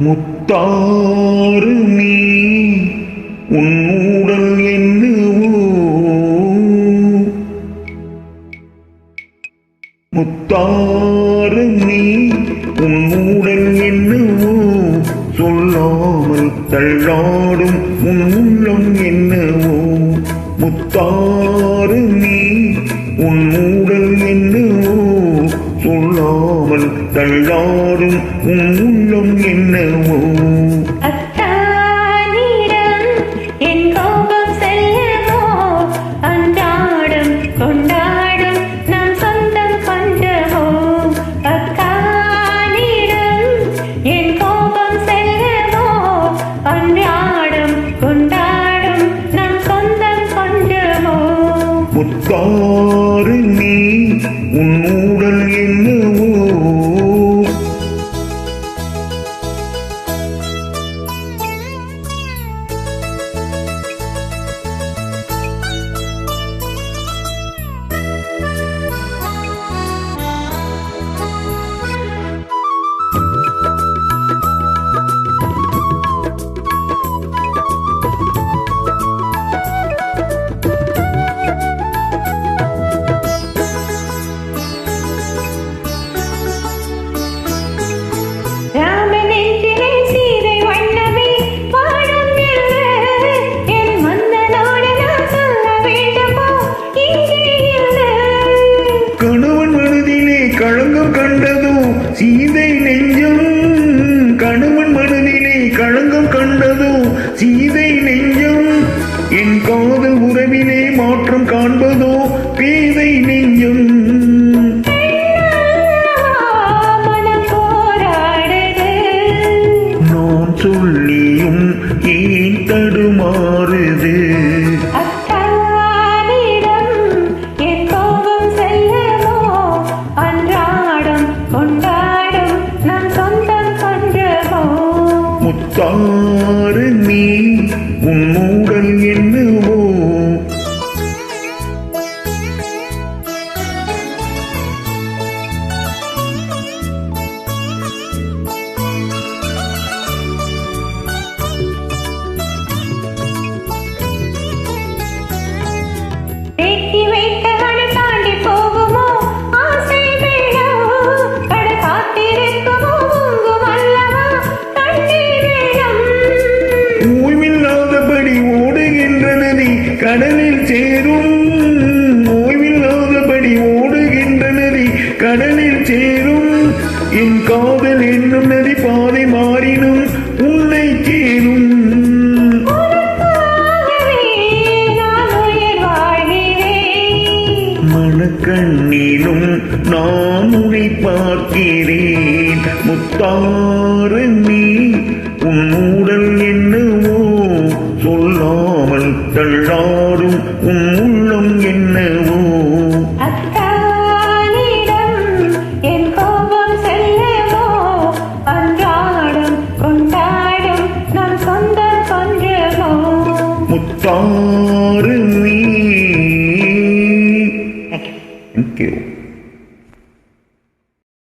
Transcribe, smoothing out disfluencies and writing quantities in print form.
முத்தாறு நீ உன்னுடல் என்னவோ முத்தாறு நீ உன்னுடல் என்னவோ சொல்லாமல் தள்ளாடும் உன் உள்ளம் என்னவோ முத்தாறு நீ உன்னுடல் என்னவோ சொல்லாமல் தள்ளாடும் உன் உள்ளம் என்னவோ முத்தாறு நீ உன்னுடல் என்னவோ களங்கம் கண்டதோ சீதை நெஞ்சம் கணவன் மனதிலே களங்கம் கண்டதோ சீதை நெஞ்சம் என் காதல் உறவிலே மாற்றம் காண்பதோ பேதை நெஞ்சம் நான் சொல்லியும் ஏன் தடுமாறுது முத்தாறு நீ உன்னுடல் என்னவோ கடலில் சேரும் ஓய்வில்லாதபடி ஓடுகின்ற நதி கடலில் சேரும் என் காதல் என்னும் நதி பாதை மாறினும் உன்னை சேரும் மனக்கண்ணிலும் நான் உன்னை பார்க்கிறேன் முத்தாறு நீ உன்னுடல் என்னவோ சொல்லாமல் தள்ளாடும் உன் உள்ளம் என்னவோ என் கோபம் செல்லவோ அன்றாடம் கொண்டாடும் நான் சொந்தம் கொஞ்சமோ முத்தாறு